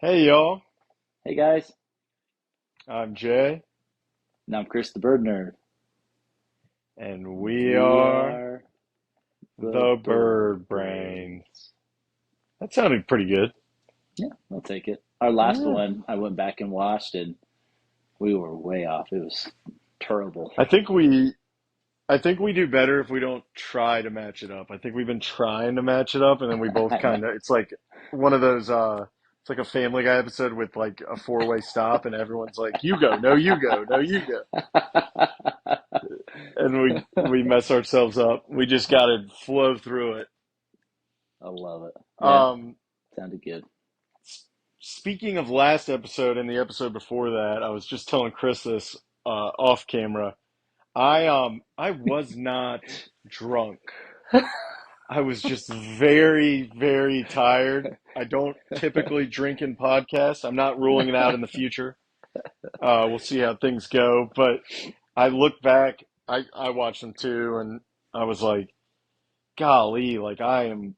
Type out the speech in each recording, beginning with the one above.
Hey y'all, Hey guys, I'm Jay, and I'm Chris the Bird Nerd. and And we we are are the the Bird Bird Brains. Brains. That sounded pretty good. Yeah, I'll take it. Our last Yeah. one, I went back and watched, and we were way off. It was terrible. I think we I think we do better if we don't try to match it up. I think we've been trying to match it up and then we both I know. kind of it's like one of those it's like a Family Guy episode with like a four-way stop and everyone's like, "You go, no you go, no you go." And we mess ourselves up. We just got to flow through it. I love it. Yeah, Um sounded good. Speaking of last episode and the episode before that, I was just telling Chris this off camera. I was not drunk. I was just very, very tired. I don't typically drink in podcasts. I'm not ruling it out in the future. We'll see how things go. But I look back, I watched them too, and I was like, golly, like I am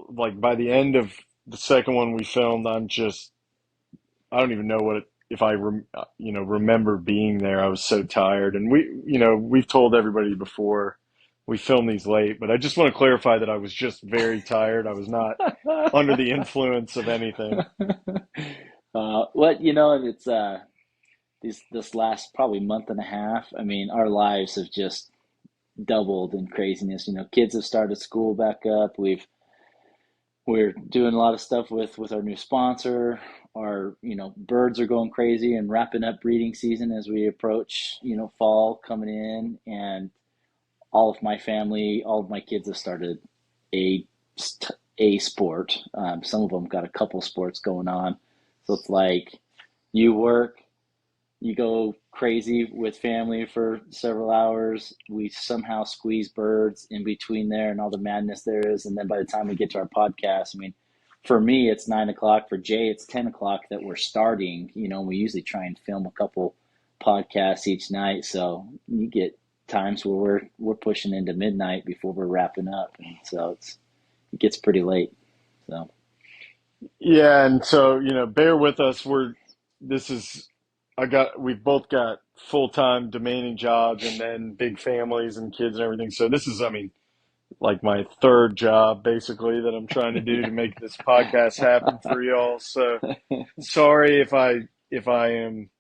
like by the end of the second one we filmed, I don't even know if I remember being there. I was so tired, and we've told everybody before we film these late, but I just want to clarify that I was just very tired. I was not under the influence of anything. What it's this last probably month and a half. I mean, our lives have just doubled in craziness. Kids have started school back up. We're doing a lot of stuff with our new sponsor. Our birds are going crazy and wrapping up breeding season as we approach fall coming in, and all of my family, all of my kids have started a a sport. Some of them got a couple sports going on, so it's like you work, you go crazy with family for several hours. We somehow squeeze birds in between there and all the madness there is. And then by the time we get to our podcast, I mean, for me, it's 9 o'clock. For Jay, it's 10 o'clock that we're starting. We usually try and film a couple podcasts each night. So you get times where we're pushing into midnight before we're wrapping up. And so it gets pretty late. So Yeah, and so bear with us. This is we've both got full-time demanding jobs and then big families and kids and everything. So this is, I mean, like my third job basically that I'm trying to do to yeah. make this podcast happen for y'all. So sorry if I am,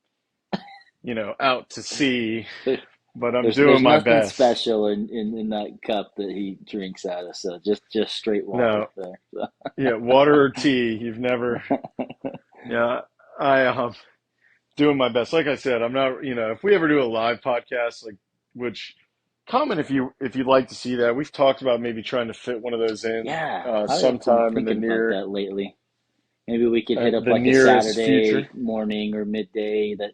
out to sea, but I'm There's doing my nothing best. special in that cup that he drinks out of, so just straight water No, there. yeah, water or tea. You've never, yeah, I doing my best. Like I said, I'm not, if we ever do a live podcast, like which comment if you'd like to see that. We've talked about maybe trying to fit one of those in Yeah, I've been sometime in thinking about that lately. Maybe we could hit up the like a nearest future. Saturday morning or midday that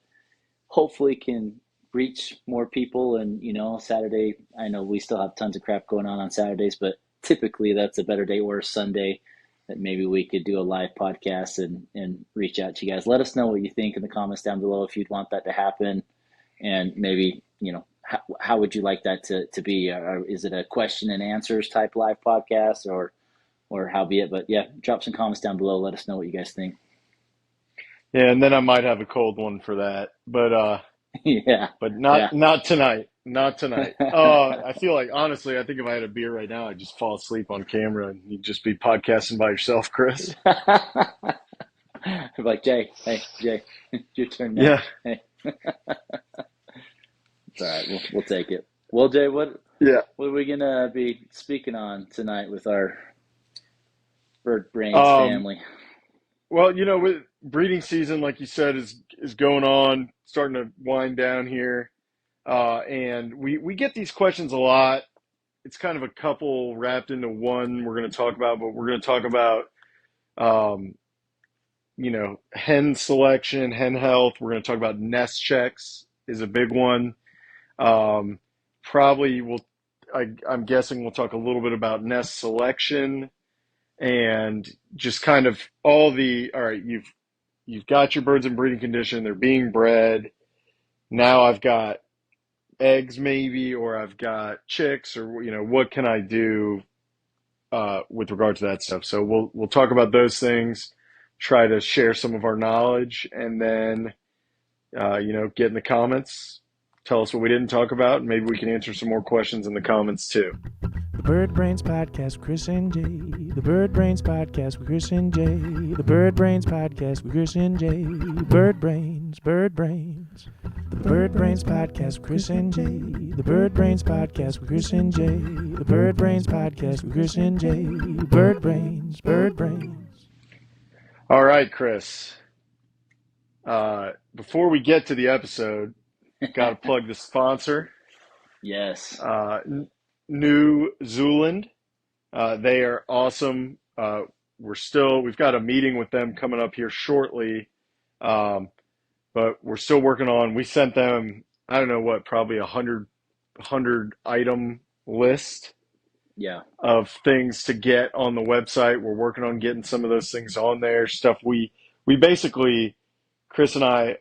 hopefully can reach more people. And Saturday, I know we still have tons of crap going on Saturdays, but typically that's a better day, or a Sunday that maybe we could do a live podcast and reach out to you guys. Let us know what you think in the comments down below if you'd want that to happen, and maybe how would you like that to be? Or is it a question and answers type live podcast, or how be it? But yeah, drop some comments down below. Let us know what you guys think. Yeah, and then I might have a cold one for that, Yeah, but yeah. not tonight. Not tonight. I feel like honestly, I think if I had a beer right now, I'd just fall asleep on camera and you'd just be podcasting by yourself, Chris. Like, Jay, hey, Jay, your turn now. Yeah, Hey, it's all right. We'll take it. Well, Jay, yeah. what are we gonna be speaking on tonight with our Bird Brains Um, family? well, with breeding season, like you said, is going on, starting to wind down here. And we get these questions a lot. It's kind of a couple wrapped into one we're going to talk about, but we're going to talk about, um, hen selection, hen health. We're going to talk about nest checks is a big one. Um, Probably I'm guessing we'll talk a little bit about nest selection and just kind of all right, you've got your birds in breeding condition, they're being bred. Now I've got eggs maybe, or I've got chicks, or what can I do with regard to that stuff. So we'll talk about those things. try to share some of our knowledge, and then get in the comments, tell us what we didn't talk about, and maybe we can answer some more questions in the comments too. The Bird Brains Podcast with Chris and Jay. The Bird Brains Podcast with Chris and Jay. The Bird Brains Podcast with Chris and Jay. Bird Brains, Bird Brains. The Bird Brains Podcast with Chris and Jay. The Bird Brains Podcast with Chris and Jay. The Bird Brains Podcast with Chris and Jay. Bird Brains, Bird Brains. All right, Chris. Before we get to the episode, got to plug the sponsor. Yes. New Zealand. They are awesome. We've got a meeting with them coming up here shortly. But we're still working on, we sent them, I don't know what, probably a 100 item list Yeah. of things to get on the website. We're working on getting some of those things on there. Stuff we basically, Chris and I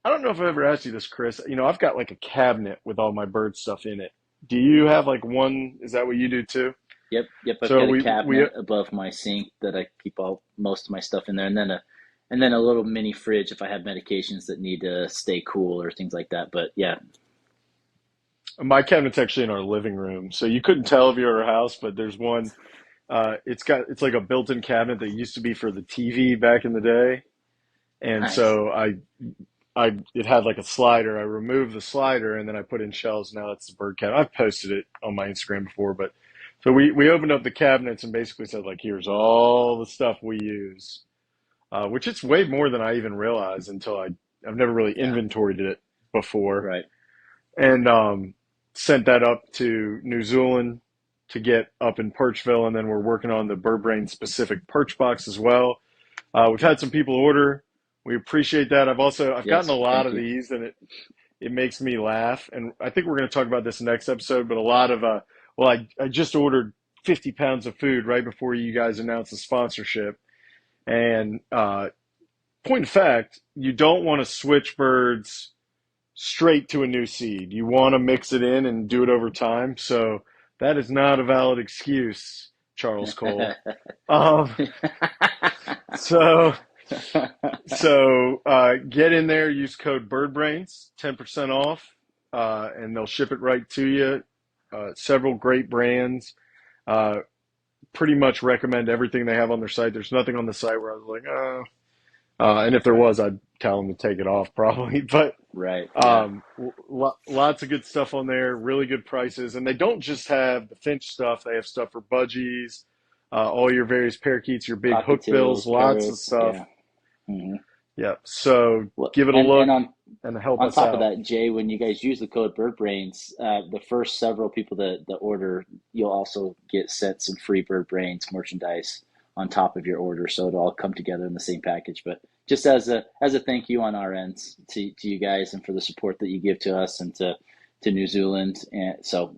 don't know if I've ever asked you this, Chris. I've got like a cabinet with all my bird stuff in it. Do you have like one? Is that what you do too? Yep. I've So got a we cabinet above my sink that I keep most of my stuff in there, and then a little mini fridge if I have medications that need to stay cool or things like that. But yeah. My cabinet's actually in our living room, so you couldn't tell if you were at our house, but there's one. It's like a built-in cabinet that used to be for the TV back in the day, and Nice. so it had like a slider. I removed the slider and then I put in shelves. Now that's the bird cabinet. I've posted it on my Instagram before, but so we opened up the cabinets and basically said like, here's all the stuff we use, which it's way more than I even realized until I've never really Yeah. inventoried it before, Right. and sent that up to New Zealand to get up in Perchville, and then we're working on the Bird Brain specific perch box as well. We've had some people order. We appreciate that. I've gotten Yes. a lot Thank of you. these, and it makes me laugh. And I think we're going to talk about this next episode. But a lot of I just ordered 50 pounds of food right before you guys announced the sponsorship. And point of fact, you don't want to switch birds straight to a new seed. You want to mix it in and do it over time. So that is not a valid excuse, Charles Cole. Um, so. Get in there, use code BirdBrains, 10% off, and they'll ship it right to you. Several great brands. Uh, Pretty much recommend everything they have on their site. There's nothing on the site where I was like, oh. And if there Right. was, I'd tell them to take it off probably. But Right. Yeah. lots of good stuff on there, really good prices. And they don't just have the finch stuff. They have stuff for budgies, all your various parakeets, your big hookbills, Cockatiels, lots of parrots. stuff. Yeah. Hmm. Yep. So Well, give it a and look on and help on us top of out. that, Jay, when you guys use the code BirdBrains, the first several people that order, you'll also get sent some free BirdBrains merchandise on top of your order, so it'll all come together in the same package. But just as a thank you on our ends to you guys and for the support that you give to us and to New Zealand, and so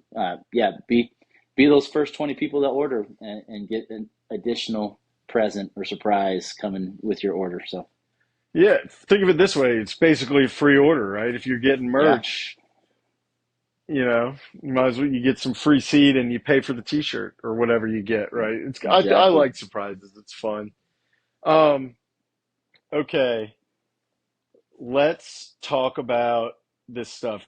yeah, be those first 20 people that order and get an additional present or surprise coming with your order. So Yeah, think of it this way. It's basically a free order, right? If you're getting yeah, merch, you might as well you get some free seed and you pay for the t-shirt or whatever you get, right? I exactly. like surprises. It's fun. Um, okay, let's talk about this stuff.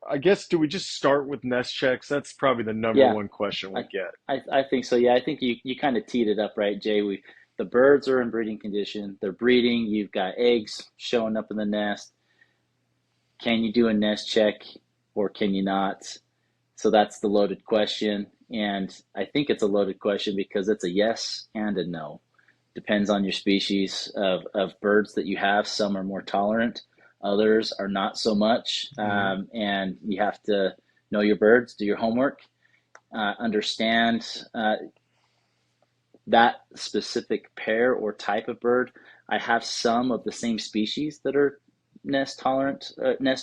I guess, do we just start with nest checks? That's probably the number Yeah, one question we I, get. I think so. Yeah, I think you kind of teed it up right, Jay. The birds are in breeding condition. They're breeding. You've got eggs showing up in the nest. Can you do a nest check or can you not? So that's the loaded question. And I think it's a loaded question because it's a yes and a no. Depends on your species of birds that you have. Some are more tolerant, others are not so much. Hmm. And you have to know your birds, do your homework, understand that specific pair or type of bird. I have some of the same species that are nest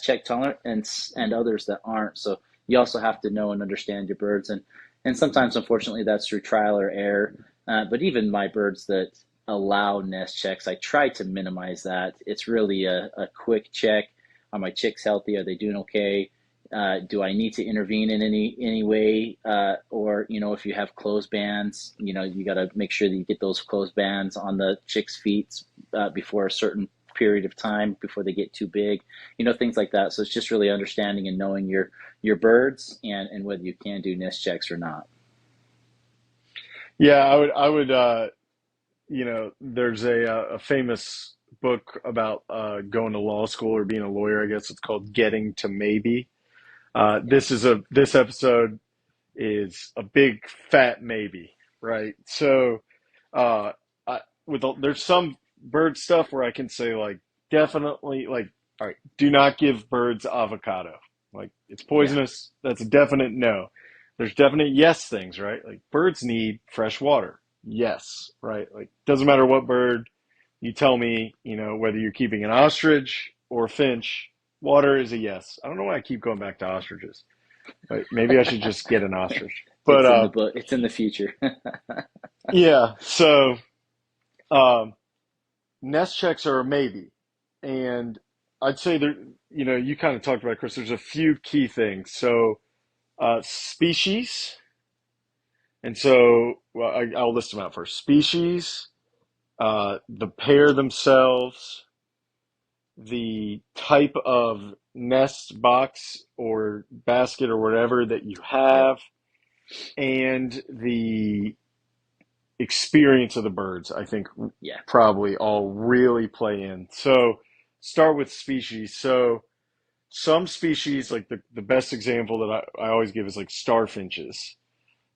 check tolerant, and others that aren't. So you also have to know and understand your birds, and sometimes, unfortunately, that's through trial or error. But even my birds that allow nest checks, I try to minimize that. It's really a quick check. Are my chicks healthy? Are they doing okay? Do I need to intervene in any way? Or, if you have clothes bands, you got to make sure that you get those clothes bands on the chicks' feet before a certain period of time before they get too big, things like that. So it's just really understanding and knowing your birds and whether you can do nest checks or not. Yeah, I would, there's a famous book about going to law school or being a lawyer. I guess it's called Getting to Maybe. Yeah. This episode is a big fat maybe, right? So, uh, there's some bird stuff where I can say like definitely like, all right, do not give birds avocado. Like it's Yeah. poisonous. That's a definite no. There's definite yes things, right? Like birds need fresh water. Yes, right? Like doesn't matter what bird you tell me, whether you're keeping an ostrich or a finch, water is a yes. I don't know why I keep going back to ostriches. But maybe I should just get an ostrich. But It's in the book. It's in the future. yeah, so um, nest checks are a maybe, and I'd say there. You kind of talked about it, Chris. There's a few key things. So species, and so well, I'll list them out first. Species, the pair themselves, the type of nest box or basket or whatever that you Yep. have, and the experience of the birds, I think Yeah. probably all really play in. So start with species. So some species, like the best example that I always give is like starfinches.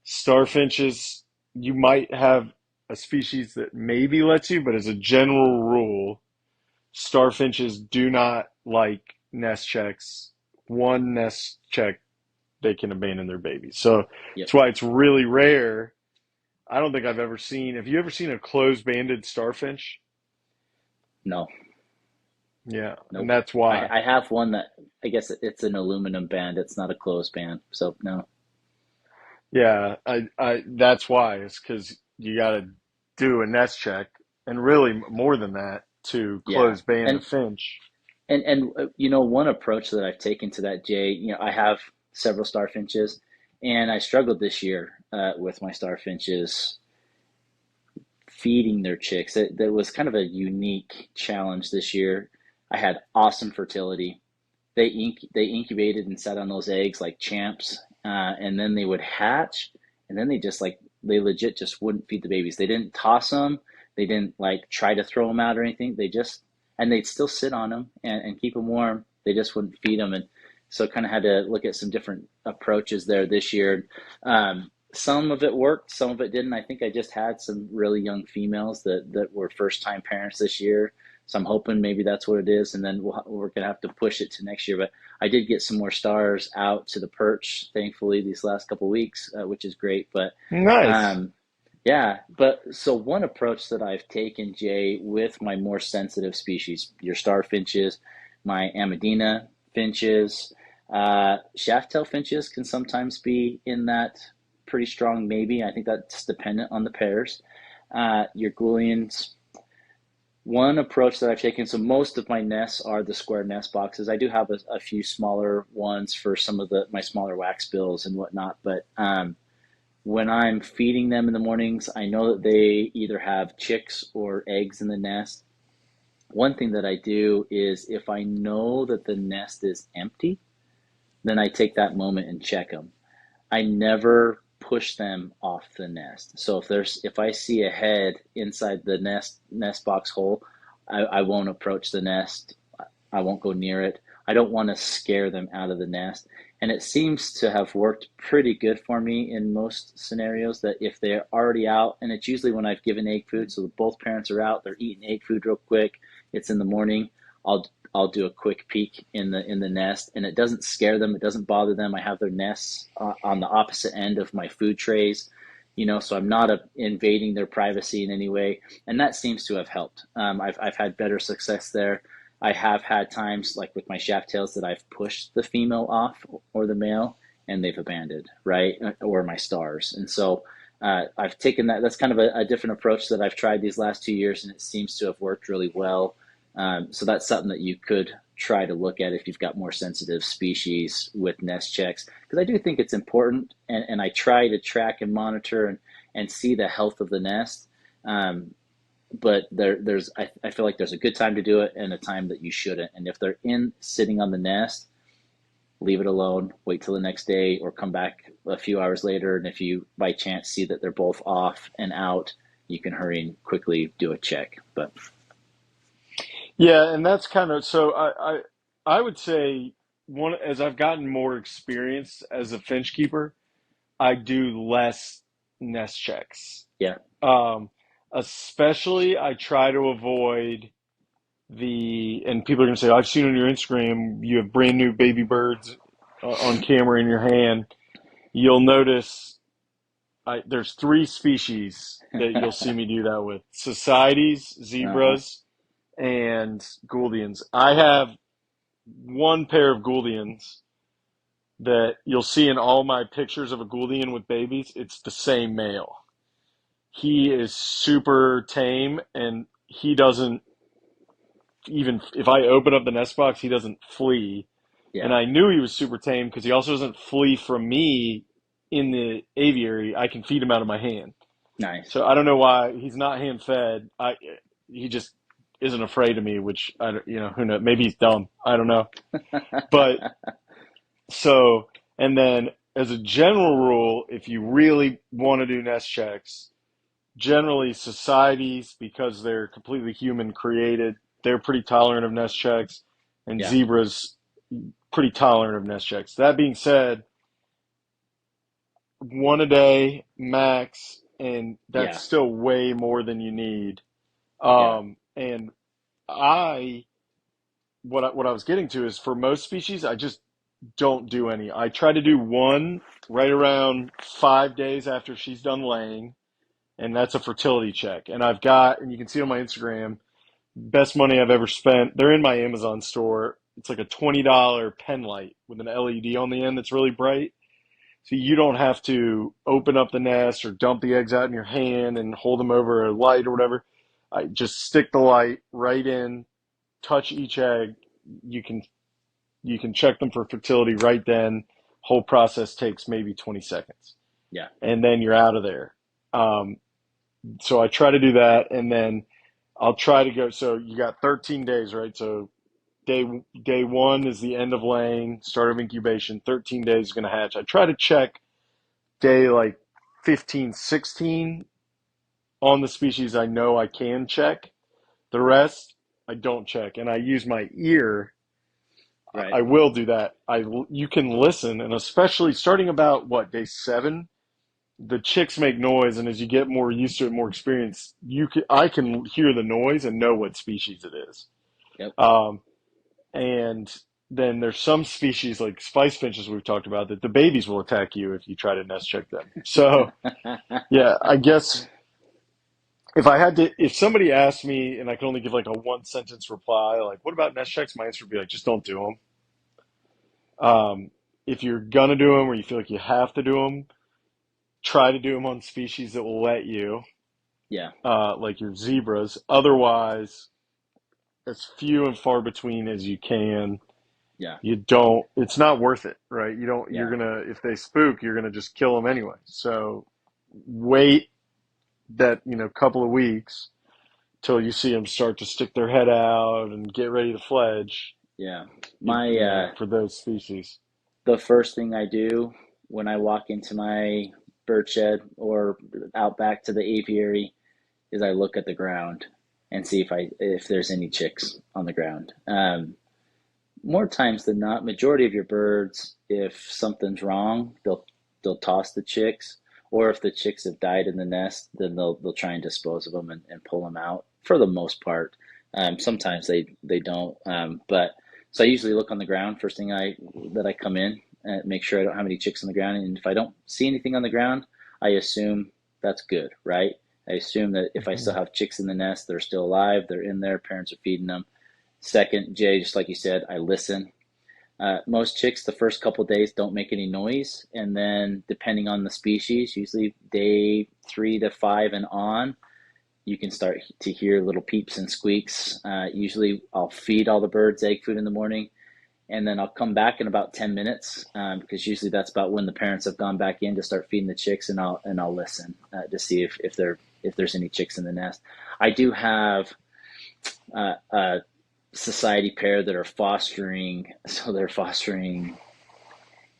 Starfinches, you might have a species that maybe lets you, but as a general rule, starfinches do not like nest checks. One nest check, they can abandon their babies. So Yep. that's why it's really rare. I don't think I've ever seen. Have you ever seen a closed-banded starfinch? No. Yeah, and Nope. that's why. I have one that I guess it's an aluminum band. It's not a closed band. So no. Yeah, that's why. It's because you got to do a nest check, and really more than that to Yeah. close band a And finch. one approach that I've taken to that, Jay, I have several starfinches, and I struggled this year with my starfinches feeding their chicks. That was kind of a unique challenge this year. I had awesome fertility. They incubated and sat on those eggs like champs, and then they would hatch, and then they legit just wouldn't feed the babies. They didn't toss them. They didn't like try to throw them out or anything. And they'd still sit on them and keep them warm. They just wouldn't feed them, and so kind of had to look at some different approaches there this year. Some of it worked, some of it didn't. I think I just had some really young females that were first time parents this year, so I'm hoping maybe that's what it is, and then we're gonna have to push it to next year. But I did get some more stars out to the perch, thankfully, these last couple of weeks, which is great. But Nice. um, yeah, but so one approach that I've taken, Jay, with my more sensitive species, your starfinches, my Amadina finches, shaft-tail finches can sometimes be in that pretty strong maybe. I think that's dependent on the pairs. Your Goulians, one approach that I've taken, so most of my nests are the square nest boxes. I do have a few smaller ones for some of my smaller wax bills and whatnot, but when I'm feeding them in the mornings, I know that they either have chicks or eggs in the nest. One thing that I do is if I know that the nest is empty, then I take that moment and check them. I never push them off the nest. So if I see a head inside the nest box hole, I won't approach the nest. I won't go near it. I don't want to scare them out of the nest. And it seems to have worked pretty good for me in most scenarios that if they're already out, and it's usually when I've given egg food, so both parents are out, they're eating egg food real quick, it's in the morning, I'll do a quick peek in the nest, and it doesn't scare them, it doesn't bother them. I have their nests on the opposite end of my food trays, so I'm not invading their privacy in any way, and that seems to have helped. I've had better success there. I have had times like with my shaft tails that I've pushed the female off or the male and they've abandoned, right? Or my stars. And so I've taken that. That's kind of a different approach that I've tried these last 2 years, and it seems to have worked really well. So that's something that you could try to look at if you've got more sensitive species with nest checks, because I do think it's important, and I try to track and monitor and see the health of the nest. Um, but I feel like there's a good time to do it and a time that you shouldn't. And if they're in sitting on the nest, leave it alone, wait till the next day, or come back a few hours later. And if you by chance see that they're both off and out, you can hurry and quickly do a check. But Yeah, and that's kind of so I would say one as I've gotten more experience as a finch keeper, I do less nest checks. yeah, Um, Especially I try to avoid and people are gonna say, I've seen on your Instagram you have brand new baby birds on camera in your hand. You'll notice there's three species that you'll see me do that with: societies, uh-huh. zebras, and Gouldians. I have one pair of Gouldians that you'll see in all my pictures of a Gouldian with babies. It's the same male. He is super tame, and he doesn't even, if I open up the nest box, he doesn't flee. And Yeah, I knew he was super tame because he also doesn't flee from me in the aviary. I can feed him out of my hand. nice. So I don't know why he's not hand fed. He just isn't afraid of me, which I don't, who knows? Maybe he's dumb. I don't know. But so, and then as a general rule, if you really want to do nest checks, generally societies, because they're completely human created, they're pretty tolerant of nest checks, and Yeah, zebras pretty tolerant of nest checks. That being said, one a day max, and that's yeah, still way more than you need. yeah, And I what I was getting to is for most species, I just don't do any. I try to do one right around 5 days after she's done laying, and that's a fertility check. And and you can see on my Instagram, best money I've ever spent. They're in my Amazon store. It's like a $20 pen light with an LED on the end that's really bright. So you don't have to open up the nest or dump the eggs out in your hand and hold them over a light or whatever. I just stick the light right in, touch each egg. You can you can check them for fertility right then. Whole process takes maybe 20 seconds, yeah, and then you're out of there. Um, so I try to do that, and then I'll try to go. So you got 13 days, right? So day day one is the end of laying, start of incubation. 13 days is going to hatch. I try to check day like 15, 16 on the species I know I can check. The rest I don't check, and I use my ear. right. I will do that. You can listen, and especially starting about what day 7, the chicks make noise, and as you get more used to it, more experience, I can hear the noise and know what species it is. Yep. Um, and then there's some species like spice finches we've talked about that the babies will attack you if you try to nest check them. So yeah, I guess if somebody asked me and I could only give like a one sentence reply, like, what about nest checks? My answer would be like, just don't do them. If you're gonna do them or you feel like you have to do them, try to do them on species that will let you, Yeah, like your zebras. Otherwise, as few and far between as you can. yeah, You don't. It's not worth it, right? You don't. You're yeah, gonna if they spook, you're gonna just kill them anyway. So wait that couple of weeks till you see them start to stick their head out and get ready to fledge. yeah. My For those species. The first thing I do when I walk into my bird shed or out back to the apiary is I look at the ground and see if there's any chicks on the ground. More times than not, majority of your birds, if something's wrong, they'll toss the chicks, or if the chicks have died in the nest, then they'll try and dispose of them and pull them out. For the most part, sometimes they don't. But so I usually look on the ground first thing I come in and make sure I don't have any chicks on the ground. And if I don't see anything on the ground, I assume that's good, right? I assume that if I still Mhm. have chicks in the nest, they're still alive, they're in there, parents are feeding them. Second, Jay, just like you said, I listen. Most chicks, the first couple days, don't make any noise, and then depending on the species, usually day 3 to 5 and on, you can start to hear little peeps and squeaks. Usually I'll feed all the birds egg food in the morning, and then I'll come back in about 10 minutes, because usually that's about when the parents have gone back in to start feeding the chicks, and I'll listen to see if there's any chicks in the nest. I do have a society pair that are fostering, so they're fostering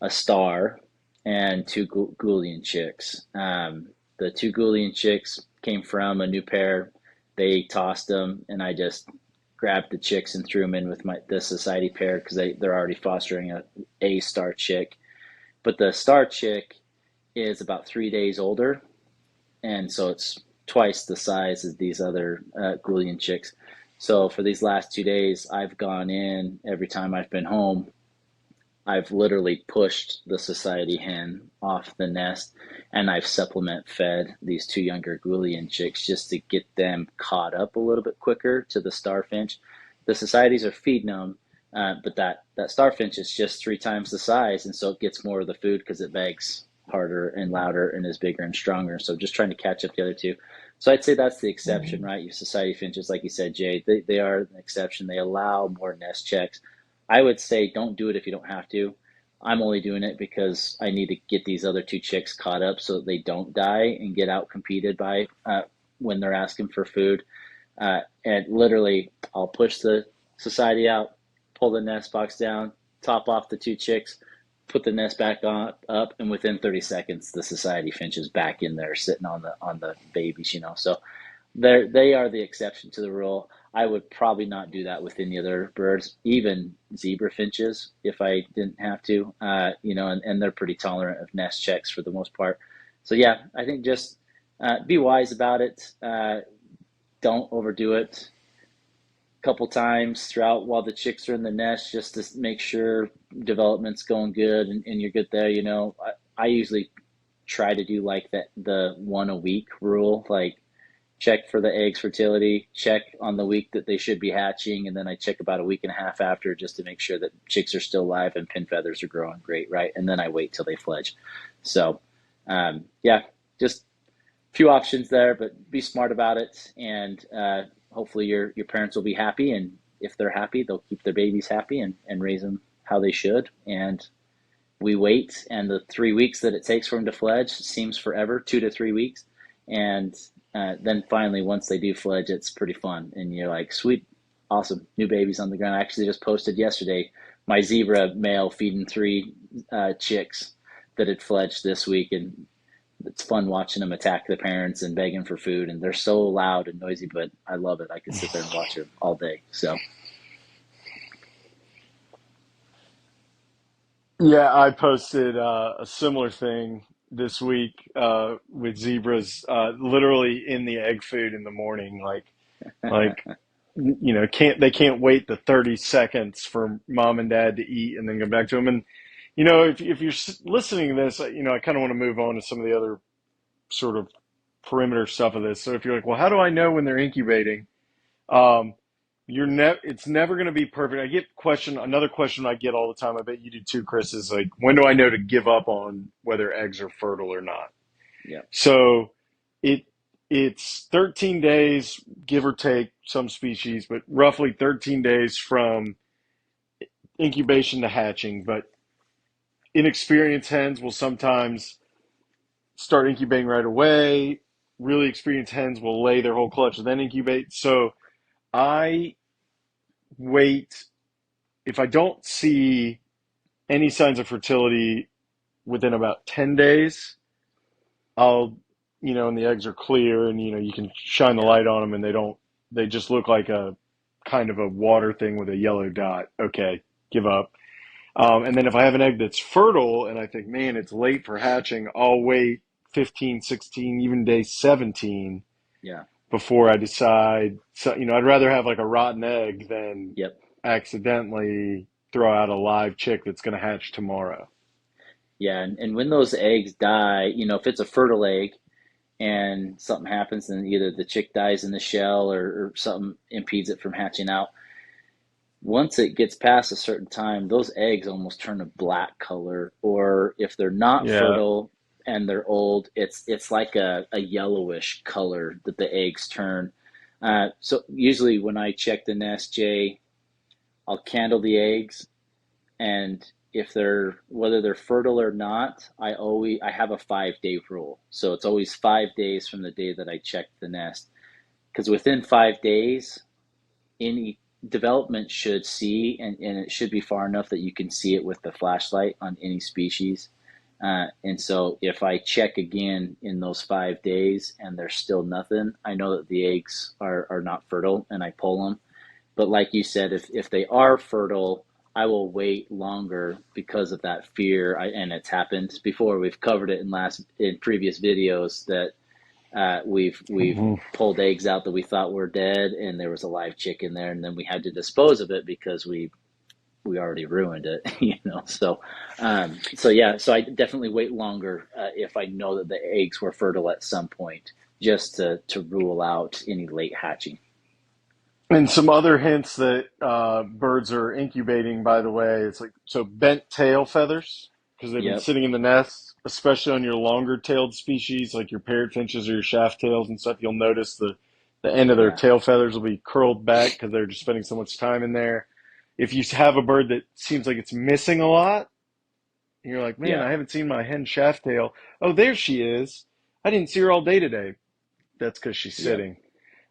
a star and two Goulian chicks. The two Goulian chicks came from a new pair. They tossed them, and I just grabbed the chicks and threw them in with the society pair because they're already fostering a star chick. But the star chick is about 3 days older, and so it's twice the size as these other Goulian chicks. So for these last 2 days, I've gone in every time I've been home. I've literally pushed the society hen off the nest, and I've supplement fed these two younger Goulian chicks just to get them caught up a little bit quicker to the starfinch. The societies are feeding them, but that starfinch is just 3 times the size, and so it gets more of the food because it begs harder and louder and is bigger and stronger. So just trying to catch up the other two. So I'd say that's the exception, right? Your society finches, like you said, Jay, they are an exception. They allow more nest checks. I would say don't do it if you don't have to. I'm only doing it because I need to get these other two chicks caught up so that they don't die and get out competed by when they're asking for food. And literally, I'll push the society out, pull the nest box down, top off the two chicks, put the nest back up, and within 30 seconds, the society finch is back in there sitting on the babies. So they are the exception to the rule. I would probably not do that with any other birds, even zebra finches, if I didn't have to. And they're pretty tolerant of nest checks for the most part. So yeah, I think just be wise about it. Don't overdo it. A couple times throughout while the chicks are in the nest, just to make sure development's going good and you're good there. I usually try to do like the 1 a week rule, like check for the eggs fertility, check on the week that they should be hatching, and then I check about a week and a half after just to make sure that chicks are still alive and pin feathers are growing great, right? And then I wait till they fledge. So, yeah, just a few options there, but be smart about it, and hopefully your parents will be happy, and if they're happy, they'll keep their babies happy and raise them how they should. And we wait, and the 3 weeks that it takes for them to fledge seems forever, 2 to 3 weeks, and then finally, once they do fledge, it's pretty fun. And you're like, sweet, awesome, new babies on the ground. I actually just posted yesterday my zebra male feeding 3 chicks that had fledged this week. And it's fun watching them attack the parents and begging for food. And they're so loud and noisy, but I love it. I could sit there and watch them all day. So, Yeah, I posted a similar thing this week with zebras, literally in the egg food in the morning, like can't they can't wait the 30 seconds for mom and dad to eat and then go back to them. And if you're listening to this, I kind of want to move on to some of the other sort of perimeter stuff of this. So if you're like, well, how do I know when they're incubating? Um, it's never going to be perfect. I get another question I get all the time. I bet you do too, Chris, is like, when do I know to give up on whether eggs are fertile or not? yeah, So it it's 13 days, give or take some species, but roughly 13 days from incubation to hatching. But inexperienced hens will sometimes start incubating right away. Really experienced hens will lay their whole clutch and then incubate. So I wait. If I don't see any signs of fertility within about 10 days, I'll, and the eggs are clear and, you can shine the yeah, light on them and they just look like a kind of a water thing with a yellow dot. Okay, give up. And then if I have an egg that's fertile and I think, man, it's late for hatching, I'll wait 15, 16, even day 17 yeah, before I decide. So, I'd rather have like a rotten egg than yep. accidentally throw out a live chick that's going to hatch tomorrow. Yeah, and when those eggs die, if it's a fertile egg and something happens and either the chick dies in the shell or something impedes it from hatching out, once it gets past a certain time, those eggs almost turn a black color. Or if they're not Yeah. fertile and they're old, it's like a yellowish color that the eggs turn. So usually when I check the nest, Jay, I'll candle the eggs, and if they're whether they're fertile or not, I have a 5 day rule. So it's always 5 days from the day that I check the nest, because within 5 days, any development should see, and it should be far enough that you can see it with the flashlight on any species. And so if I check again in those 5 days and there's still nothing, I know that the eggs are not fertile and I pull them. But like you said, if they are fertile, I will wait longer because of that fear. And it's happened before. We've covered it in previous videos that we've Mhm. pulled eggs out that we thought were dead, and there was a live chick in there, and then we had to dispose of it because we already ruined it, So yeah, so I definitely wait longer if I know that the eggs were fertile at some point, just to rule out any late hatching. And some other hints that birds are incubating, by the way, it's like so bent tail feathers because they've been Yep. sitting in the nest, especially on your longer tailed species like your parrot finches or your shaft tails and stuff. You'll notice the end of their Yeah. tail feathers will be curled back because they're just spending so much time in there. If you have a bird that seems like it's missing a lot, and you're like, man, Yeah. I haven't seen my hen shaft tail. Oh, there she is. I didn't see her all day today. That's because she's Yep. sitting.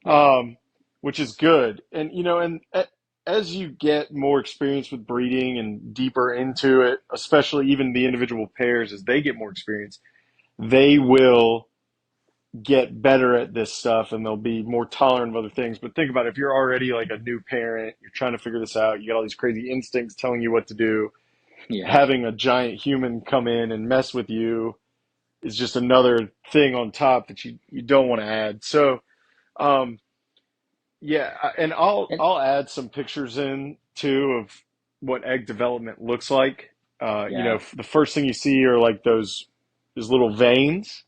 Yeah. um, which is good. And as you get more experience with breeding and deeper into it, especially even the individual pairs, as they get more experience, they will get better at this stuff and they'll be more tolerant of other things. But think about it, if you're already like a new parent, you're trying to figure this out, you got all these crazy instincts telling you what to do. Yeah. Having a giant human come in and mess with you is just another thing on top that you don't want to add. So, um, yeah, and And I'll add some pictures in too of what egg development looks like. yeah. The first thing you see are like those little veins,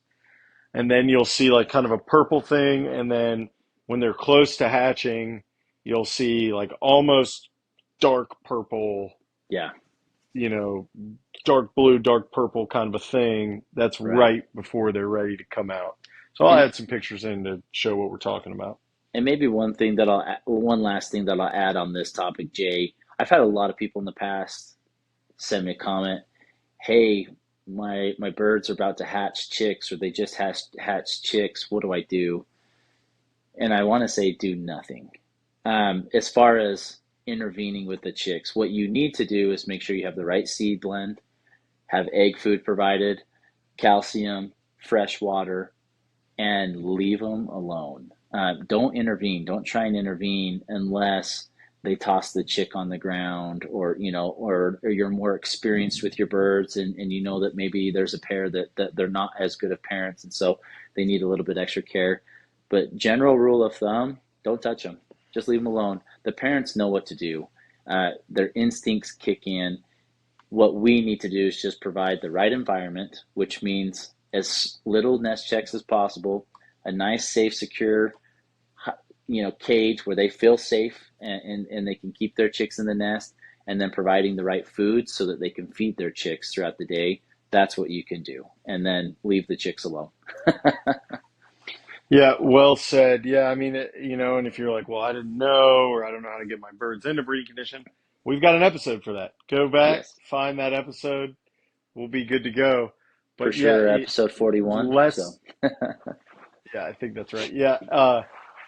and then you'll see like kind of a purple thing, and then when they're close to hatching, you'll see like almost dark purple, Yeah. you know, dark blue, dark purple kind of a thing. That's Right. right before they're ready to come out. So I'll And add some pictures in to show what we're talking about. and maybe one last thing that I'll add on this topic, Jay. I've had a lot of people in the past send me a comment, hey, my birds are about to hatch chicks, or they just hatched chicks. What do I do? And I want to say do nothing. As far as intervening with the chicks, what you need to do is make sure you have the right seed blend, have egg food provided, calcium, fresh water, and leave them alone. Don't intervene. Don't try and intervene unless they toss the chick on the ground, or you're more experienced with your birds, and you know that maybe there's a pair that they're not as good of parents, and so they need a little bit extra care. But general rule of thumb, don't touch them. Just leave them alone. The parents know what to do. Their instincts kick in. What we need to do is just provide the right environment, which means as little nest checks as possible, a nice, safe, secure, cage where they feel safe, and they can keep their chicks in the nest, and then providing the right food so that they can feed their chicks throughout the day. That's what you can do. And then leave the chicks alone. Yeah, well said. Yeah, I mean, and if you're like, well, I didn't know, or I don't know how to get my birds into breeding condition, we've got an episode for that. Go back, Yes, find that episode. We'll be good to go. for But yeah, sure. Episode 41. So, less, yeah, I think that's right. Yeah,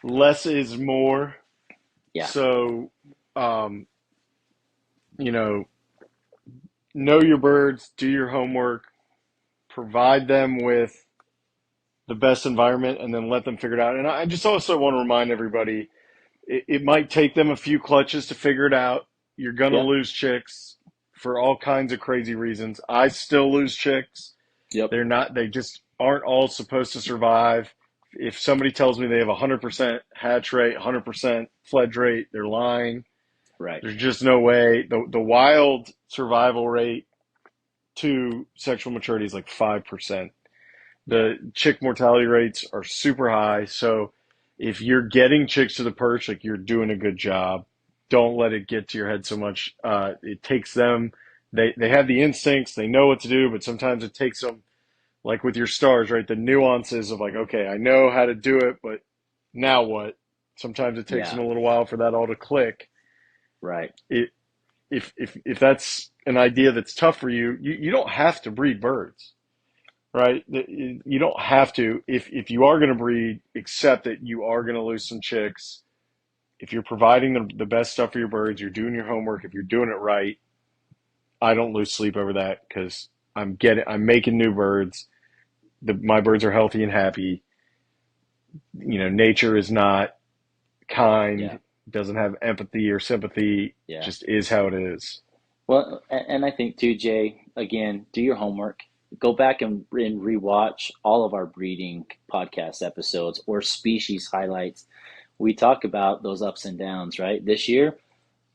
less is more. yeah. So, um, you know, know your birds, do your homework, provide them with the best environment, and then let them figure it out. And I just also want to remind everybody, it might take them a few clutches to figure it out. You're going to Yeah. lose chicks for all kinds of crazy reasons. I still lose chicks. Yep. They just aren't all supposed to survive. If somebody tells me they have 100% hatch rate, 100% fledge rate, they're lying. Right. There's just no way. The wild survival rate to sexual maturity is like 5%. Yeah. The chick mortality rates are super high. So if you're getting chicks to the perch, like you're doing a good job. Don't let it get to your head so much. It takes them, they have the instincts, they know what to do, but sometimes it takes them like with your stars, right? The nuances of like, okay, I know how to do it, but now what? Sometimes it takes them Yeah, a little while for that all to click. right. It, if that's an idea that's tough for you, you don't have to breed birds, right? You don't have to. If you are going to breed, accept that you are going to lose some chicks. If you're providing the best stuff for your birds, you're doing your homework. If you're doing it right, I don't lose sleep over that because I'm making new birds. My birds are healthy and happy. Nature is not Yeah, kind, doesn't have empathy or sympathy, yeah. just is how it is. Well, and I think too, Jay, again, do your homework. Go back and rewatch all of our breeding podcast episodes or species highlights. We talk about those ups and downs, right? This year,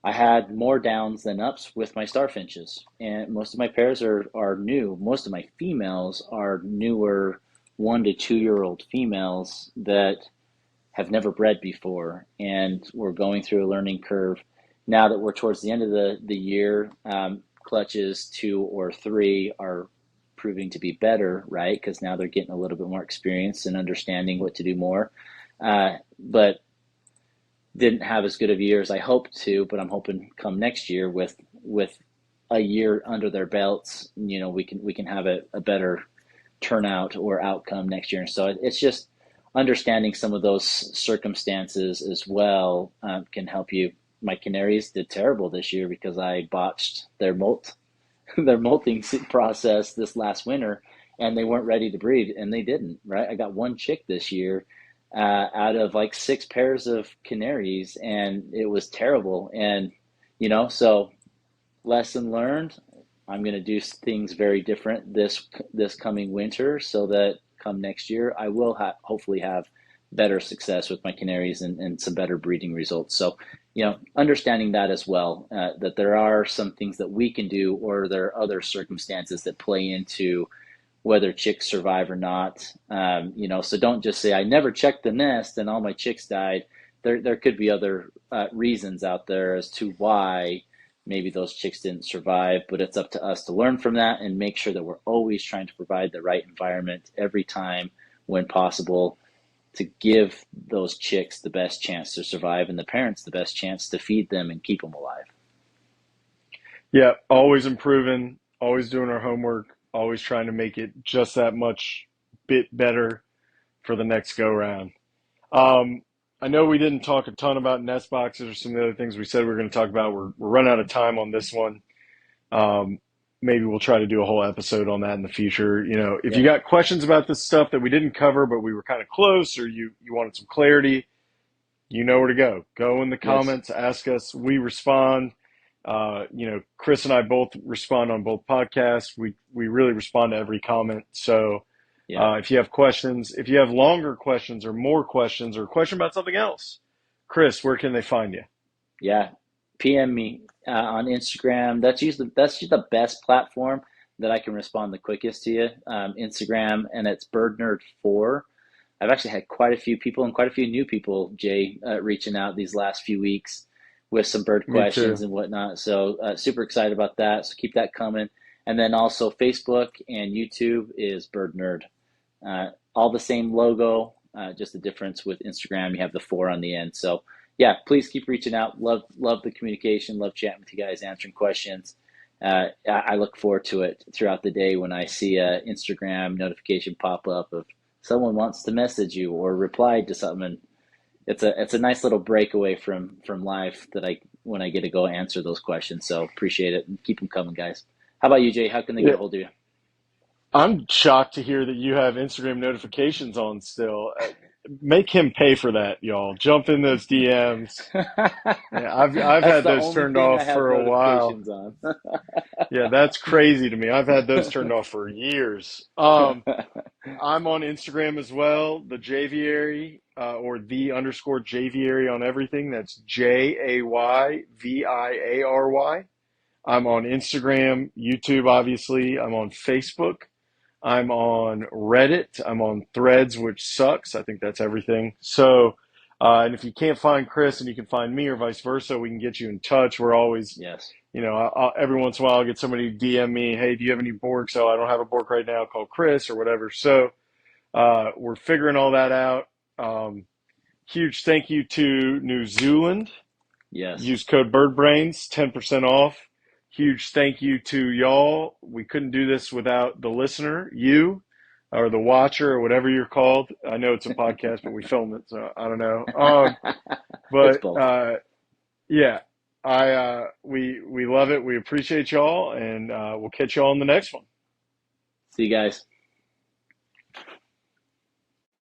I had more downs than ups with my starfinches, and most of my pairs are new. Most of my females are newer, 1 to 2 year old females that have never bred before, and we're going through a learning curve. Now that we're towards the end of the year, clutches 2 or 3 are proving to be better, right? Because now they're getting a little bit more experience and understanding what to do more. But didn't have as good of a year as I hoped to, but I'm hoping come next year with a year under their belts, we can have a better turnout or outcome next year. And so it's just understanding some of those circumstances as well can help you. My canaries did terrible this year because I botched their their molting process this last winter, and they weren't ready to breed, and they didn't. Right, I got one chick this year out of like 6 pairs of canaries, and it was terrible. And so lesson learned. I'm going to do things very different this coming winter, so that come next year I will hopefully have better success with my canaries and some better breeding results. So, understanding that as well, that there are some things that we can do, or there are other circumstances that play into whether chicks survive or not. So don't just say I never checked the nest and all my chicks died. There could be other reasons out there as to why maybe those chicks didn't survive, but it's up to us to learn from that and make sure that we're always trying to provide the right environment every time when possible to give those chicks the best chance to survive and the parents the best chance to feed them and keep them alive. Yeah, always improving, always doing our homework, always trying to make it just that much bit better for the next go round. Um, I know we didn't talk a ton about nest boxes or some of the other things we said we were going to talk about. We're running out of time on this one. Um, Maybe we'll try to do a whole episode on that in the future. If you Yeah. got questions about this stuff that we didn't cover, but we were kind of close, or you wanted some clarity, you know where to go. Go in the Yes. comments, ask us. We respond. Chris and I both respond on both podcasts. We really respond to every comment. So Yeah. if you have questions, if you have longer questions or more questions or a question about something else, Chris, where can they find you? Yeah, PM me on Instagram. That's usually the best platform that I can respond the quickest to you. Instagram, and it's birdnerd4. I've actually had quite a few people and quite a few new people, Jay, reaching out these last few weeks with some bird Me questions too. and whatnot. So super excited about that. So keep that coming. And then also Facebook and YouTube is Bird Nerd. All the same logo, just the difference with Instagram, you have the 4 on the end. So yeah, please keep reaching out. Love the communication. Love chatting with you guys, answering questions. I look forward to it throughout the day when I see a Instagram notification pop up of someone wants to message you or reply to something. It's a nice little breakaway from life that I when I get to go answer those questions. So appreciate it and keep them coming, guys. How about you, Jay? How can they get Yeah, a hold of you? I'm shocked to hear that you have Instagram notifications on still. Make him pay for that, y'all. Jump in those DMs. Yeah, I've That's had the those only turned thing I off have for a while. notifications on. Yeah, that's crazy to me. I've had those turned off for years. I'm on Instagram as well, the Javiary, or the underscore Javiary on everything. That's JAYVIARY. I'm on Instagram, YouTube, obviously. I'm on Facebook. I'm on Reddit. I'm on Threads, which sucks. I think that's everything. So And if you can't find Chris and you can find me or vice versa, we can get you in touch. We're always, Yes. every once in a while I'll get somebody to DM me, hey, do you have any bork? So I don't have a bork right now. Call Chris or whatever. So we're figuring all that out. Huge thank you to New Zealand. Yes. Use code BirdBrains, 10% off. Huge thank you to y'all. We couldn't do this without the listener, you, or the watcher, or whatever you're called. I know it's a podcast, but we film it, so I don't know. It's But both. yeah, we love it. We appreciate y'all, and we'll catch y'all on the next one. See you guys.